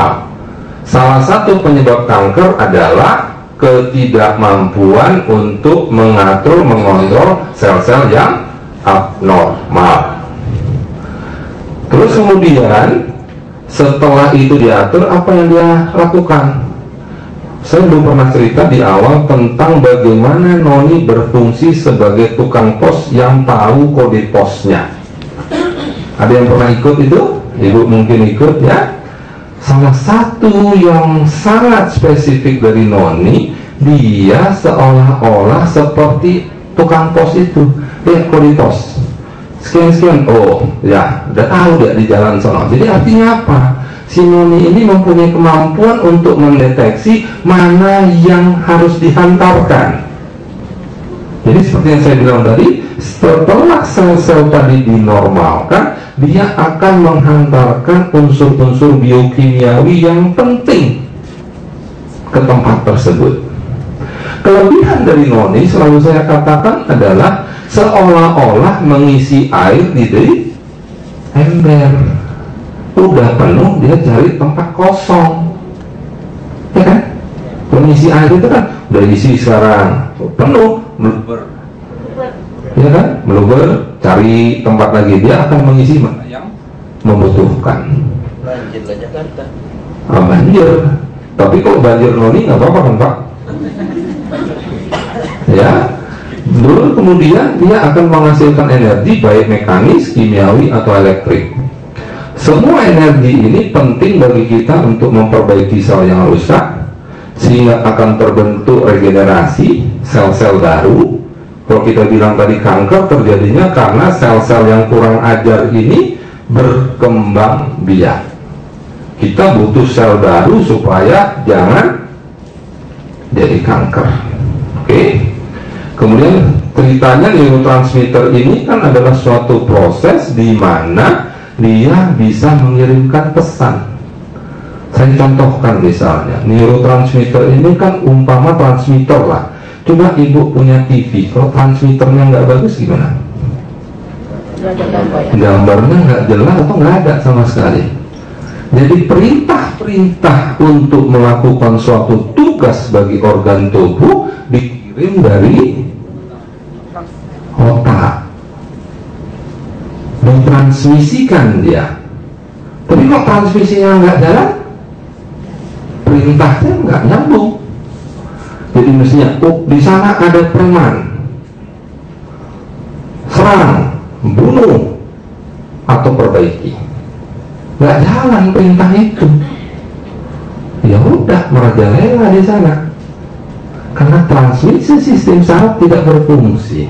normal. Salah satu penyebab kanker adalah ketidakmampuan untuk mengatur, mengontrol sel-sel yang abnormal. Terus kemudian setelah itu diatur, apa yang dia lakukan? Saya belum pernah cerita di awal tentang bagaimana Noni berfungsi sebagai tukang pos yang tahu kode posnya. Ada yang pernah ikut itu? Ibu mungkin ikut ya. Salah satu yang sangat spesifik dari Noni, dia seolah-olah seperti tukang pos itu. Lihat kode pos, sekian-sekian, oh ya udah tahu dia di jalan sana. Jadi artinya apa? Si Noni ini mempunyai kemampuan untuk mendeteksi mana yang harus dihantarkan. Jadi seperti yang saya bilang tadi, setelah sel-sel tadi dinormalkan, dia akan menghantarkan unsur-unsur biokimiawi yang penting ke tempat tersebut. Kelebihan dari Noni, selalu saya katakan, adalah seolah-olah mengisi air di ember. Udah penuh, dia cari tempat kosong, ya kan? Mengisi air itu kan udah isi sekarang, penuh, meluber, ya kan? Meluber, cari tempat lagi, dia akan mengisi mana yang membutuhkan. Banjir lah Jakarta. Banjir, tapi kalau banjir Noni nggak apa-apa kan Pak? Ya, dulu kemudian dia akan menghasilkan energi baik mekanis, kimiawi atau elektrik. Semua energi ini penting bagi kita untuk memperbaiki sel yang rusak, sehingga akan terbentuk regenerasi sel-sel baru. Kalau kita bilang tadi kanker terjadinya karena sel-sel yang kurang ajar ini berkembang biak. Kita butuh sel baru supaya jangan jadi kanker. Oke. Kemudian ceritanya neurotransmitter ini kan adalah suatu proses di mana dia bisa mengirimkan pesan. Saya contohkan misalnya, neurotransmitter ini kan umpama transmitter lah. Coba ibu punya TV, kalau transmitternya nggak bagus gimana? Gambarnya nggak jelas atau nggak ada sama sekali. Jadi perintah-perintah untuk melakukan suatu tugas bagi organ tubuh dikirim dari otak, ditransmisikan dia. Tapi kok transmisinya nggak jalan, perintahnya nggak nyambung. Jadi mestinya, oh di sana ada preman, serang, bunuh, atau perbaiki. Nggak jalan perintah itu. Ya udah merajalela di sana, karena transmisi sistem saraf tidak berfungsi.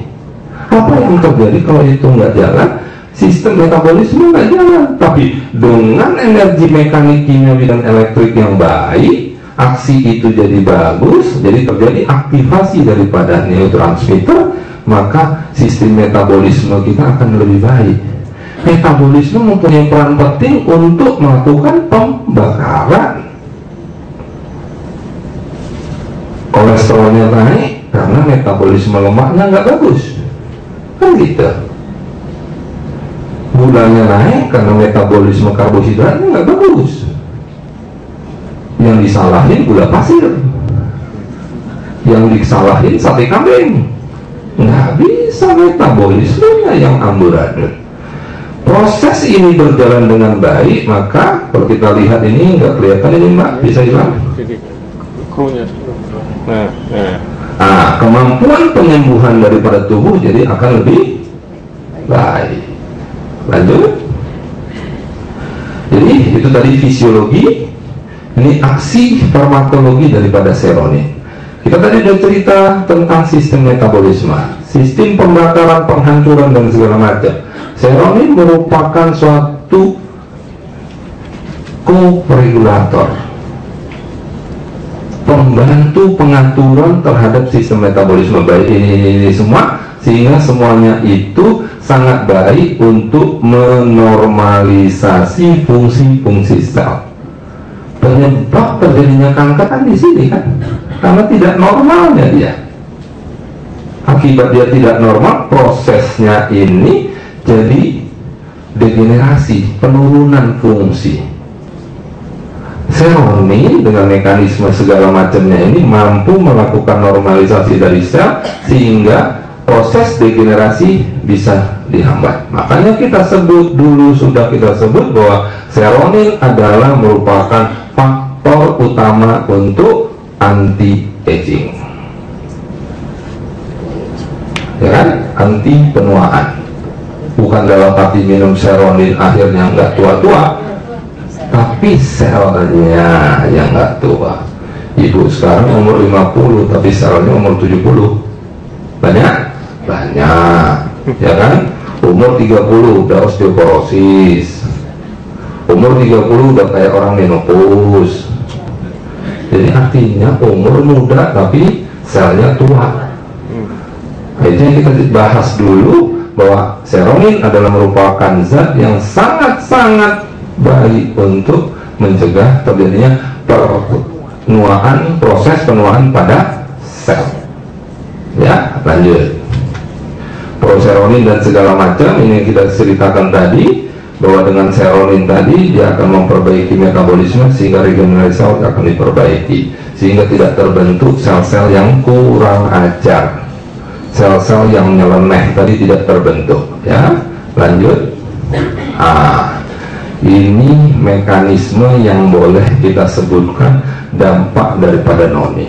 Apa yang terjadi kalau itu nggak jalan? Sistem metabolisme nggak jalan. Tapi dengan energi mekanik, kimiawi, dan elektrik yang baik, aksi itu jadi bagus, jadi terjadi aktivasi daripada neurotransmitter, maka sistem metabolisme kita akan lebih baik. Metabolisme mempunyai peran penting untuk melakukan pembakaran. Kolesterolnya naik karena metabolisme lemaknya nggak bagus, kan gitu. Gulanya naik karena metabolisme karbohidratnya nggak bagus. Yang disalahin gula pasir, yang disalahin sate kambing. Nggak bisa metabolismenya yang amburadul. Proses ini berjalan dengan baik, maka kalau kita lihat ini nggak kelihatan ini Mbak, bisa hilang. Nah, kemampuan penyembuhan daripada tubuh jadi akan lebih baik. Lanjut. Jadi itu tadi fisiologi. Ini aksi farmakologi daripada seronin. Kita tadi sudah cerita tentang sistem metabolisme, sistem pembakaran, penghancuran, dan segala macam. Seronin merupakan suatu koregulator, pembantu pengaturan terhadap sistem metabolisme baik ini semua, sehingga semuanya itu sangat baik untuk menormalisasi fungsi-fungsi sel. Penyebab terjadinya kanker kan di sini kan, karena tidak normalnya dia. Akibat dia tidak normal, prosesnya ini jadi degenerasi, penurunan fungsi. seronin dengan mekanisme segala macamnya ini mampu melakukan normalisasi dari sel sehingga proses degenerasi bisa dihambat. Makanya kita sebut bahwa seronin adalah merupakan faktor utama untuk anti-aging, ya kan? Anti penuaan. Bukan dalam arti minum seronin akhirnya nggak tua-tua, tapi selnya yang nggak tua. Ibu sekarang umur 50 tapi selnya umur 70. Banyak, ya kan? Umur 30 udah osteoporosis, umur 30 udah kayak orang menopause. Jadi artinya umur muda tapi selnya tua. Nah, itu yang kita bahas dulu, bahwa seronin adalah merupakan zat yang sangat-sangat baik untuk mencegah terjadinya proses penuaan pada sel. Ya, lanjut. Proseronin dan segala macam ini yang kita ceritakan tadi, bahwa dengan seronin tadi dia akan memperbaiki metabolisme sehingga regenerasi sel akan diperbaiki, sehingga tidak terbentuk sel-sel yang kurang ajar, sel-sel yang nyeleneh tadi tidak terbentuk. Ya, lanjut. Ini mekanisme yang boleh kita sebutkan dampak daripada noni.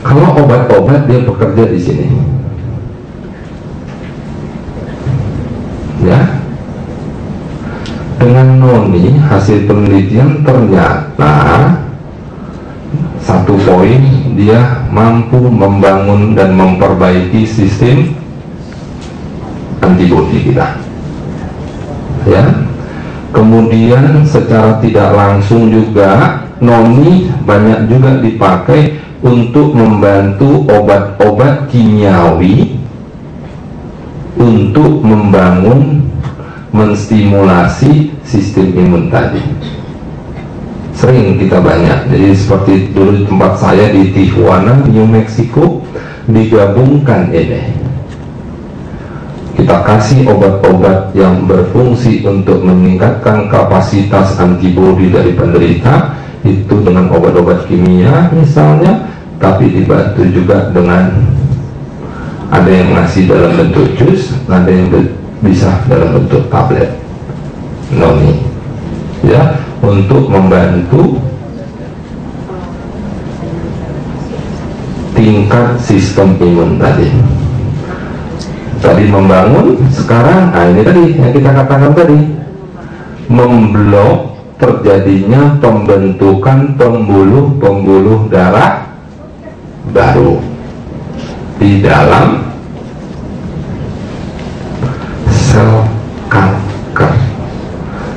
Kalau obat-obat dia bekerja di sini, ya. Dengan noni hasil penelitian ternyata satu poin, dia mampu membangun dan memperbaiki sistem antibodi kita, ya. Kemudian secara tidak langsung juga noni banyak juga dipakai untuk membantu obat-obat kimiawi untuk membangun, menstimulasi sistem imun tadi. Sering kita banyak, jadi seperti dulu di tempat saya di Tijuana, New Mexico, digabungkan ini. Kita kasih obat-obat yang berfungsi untuk meningkatkan kapasitas antibodi dari penderita, itu dengan obat-obat kimia misalnya, tapi dibantu juga dengan ada yang ngasih dalam bentuk jus, ada yang bisa dalam bentuk tablet noni, ya, untuk membantu tingkat sistem imun tadi membangun. Sekarang, ini tadi yang kita katakan tadi, memblok terjadinya pembentukan pembuluh darah baru di dalam sel kanker,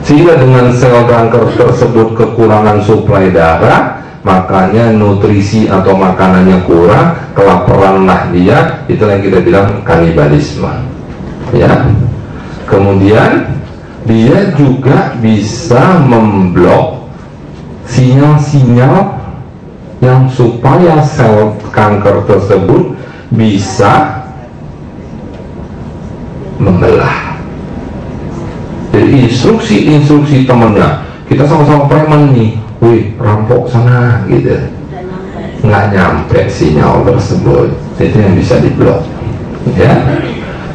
sehingga dengan sel kanker tersebut kekurangan suplai darah, makanya nutrisi atau makanannya kurang, kelaparanlah dia, itu yang kita bilang kanibalisme, ya. Kemudian dia juga bisa memblok sinyal-sinyal yang supaya sel kanker tersebut bisa membelah. Jadi instruksi temennya, kita sama-sama preman nih, wih rampok sana gitu, nggak nyampe sinyal tersebut, itu yang bisa diblok, ya.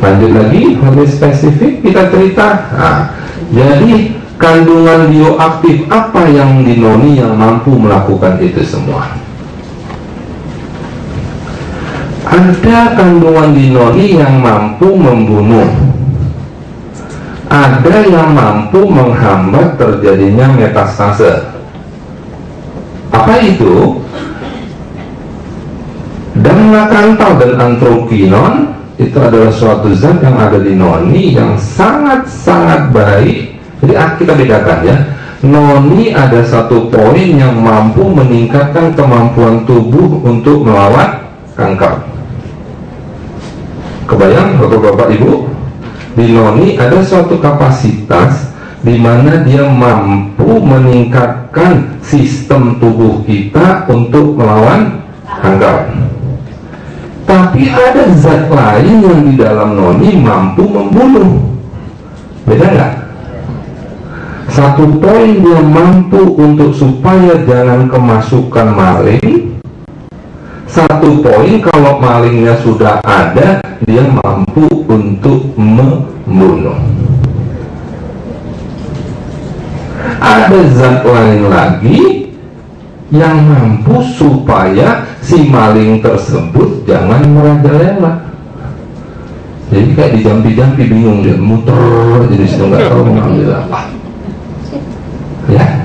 Lanjut lagi, lebih spesifik kita cerita. Jadi kandungan bioaktif apa yang di noni yang mampu melakukan itu semua? Ada kandungan di noni yang mampu membunuh, ada yang mampu menghambat terjadinya metastase. Apa itu? Damnakantal dan antrokinon itu adalah suatu zat yang ada di noni yang sangat-sangat baik. Jadi kita bedakan, ya. Noni ada satu poin yang mampu meningkatkan kemampuan tubuh untuk melawan kanker. Kebayang bapak-bapak ibu? Di noni ada suatu kapasitas di mana dia mampu meningkatkan sistem tubuh kita untuk melawan kanker. Tapi ada zat lain yang di dalam noni mampu membunuh. Beda nggak? Satu poin, dia mampu untuk supaya jangan kemasukan maling. Satu poin, kalau malingnya sudah ada, dia mampu untuk membunuh. Ada zat lain lagi yang mampu supaya si maling tersebut jangan merajalela. Jadi kayak dijampi-jampi, bingung dia, muter jadi situ nggak tahu mengambil apa. Ya,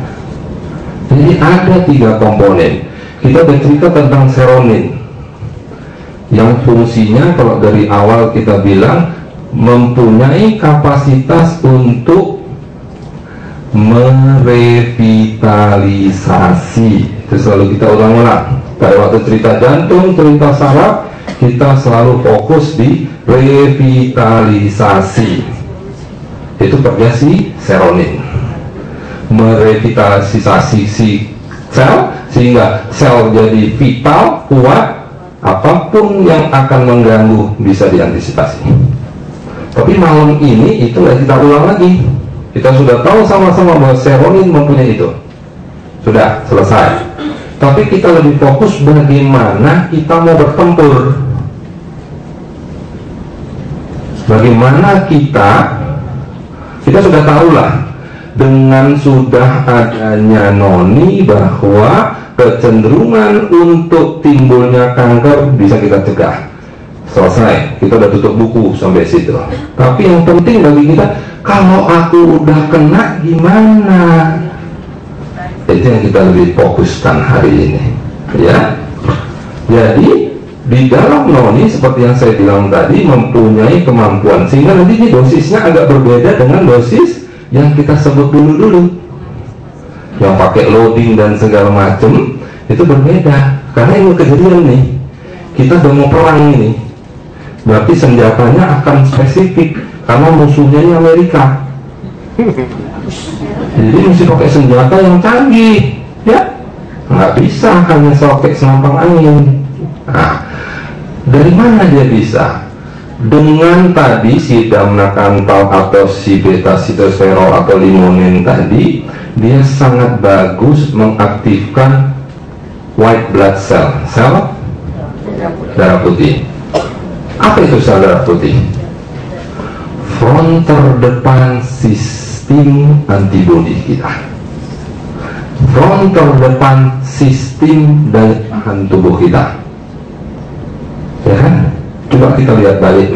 jadi ada 3 komponen. Kita bercerita tentang seronin yang fungsinya kalau dari awal kita bilang mempunyai kapasitas untuk merevitalisasi. Itu selalu kita ulang-ulang. Pada waktu cerita jantung, cerita saraf, kita selalu fokus di revitalisasi. Itu kerja si seronin, merevitalisasi si sel sehingga sel jadi vital, kuat, apapun yang akan mengganggu bisa diantisipasi. Tapi malam ini itu nggak kita ulang lagi. Kita sudah tahu sama-sama bahwa seronin mempunyai itu. Sudah selesai. Tapi kita lebih fokus bagaimana kita mau bertempur. Bagaimana kita sudah tahulah dengan sudah adanya noni bahwa kecenderungan untuk timbulnya kanker bisa kita cegah. Selesai, kita udah tutup buku sampai situ. Tapi yang penting bagi kita, kalau aku udah kena gimana? Itu yang kita lebih fokuskan hari ini, ya. Jadi di dalam noni seperti yang saya bilang tadi mempunyai kemampuan sehingga nanti ini dosisnya agak berbeda dengan dosis yang kita sebut dulu yang pakai loading dan segala macam. Itu berbeda karena ini kejadian nih, kita udah mau perang ini, berarti senjatanya akan spesifik karena musuhnya ini Amerika. Jadi mesti pakai senjata yang canggih, ya. Nggak bisa hanya pakai senampang angin. Nah, dari mana dia bisa? Dengan tadi si damnakantal atau si beta sitosterol atau limonin tadi, dia sangat bagus mengaktifkan white blood cell, sel darah putih. Apa itu sel darah putih? Front terdepan sistem antibodi kita, front terdepan sistem daya tahan tubuh kita, ya kan? Coba kita lihat balik.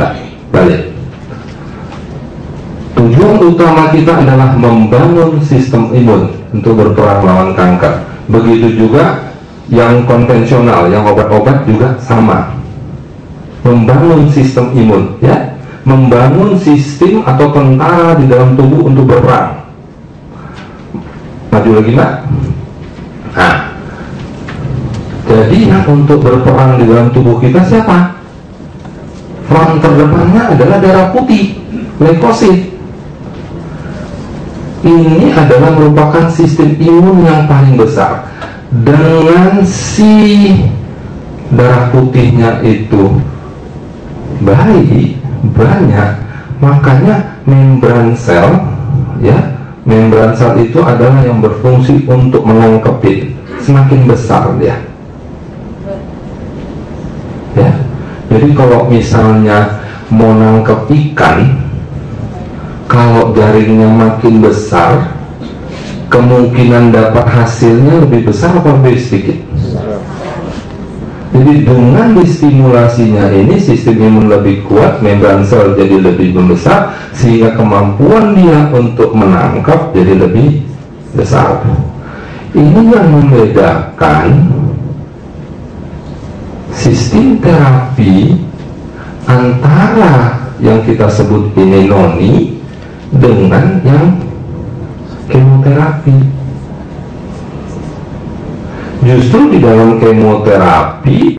Tujuan utama kita adalah membangun sistem imun untuk berperang lawan kanker. Begitu juga yang konvensional, yang obat-obat juga sama, membangun sistem imun, ya, membangun sistem atau tentara di dalam tubuh untuk berperang. Maju lagi, Mbak. Nah, jadi yang untuk berperang di dalam tubuh kita siapa? Front terdepannya adalah darah putih, leukosit. Ini adalah merupakan sistem imun yang paling besar. Dengan si darah putihnya itu baik, banyak, makanya membran sel, ya, membran sel itu adalah yang berfungsi untuk menangkepin. Semakin besar dia, ya. Jadi kalau misalnya mau nangkep ikan, kalau jaringnya makin besar, kemungkinan dapat hasilnya lebih besar atau lebih sedikit? Jadi dengan distimulasinya ini, sistem imun lebih kuat, membran sel jadi lebih membesar, sehingga kemampuan dia untuk menangkap jadi lebih besar. Ini yang membedakan sistem terapi antara yang kita sebut ini noni dengan yang kemoterapi. Justru di dalam kemoterapi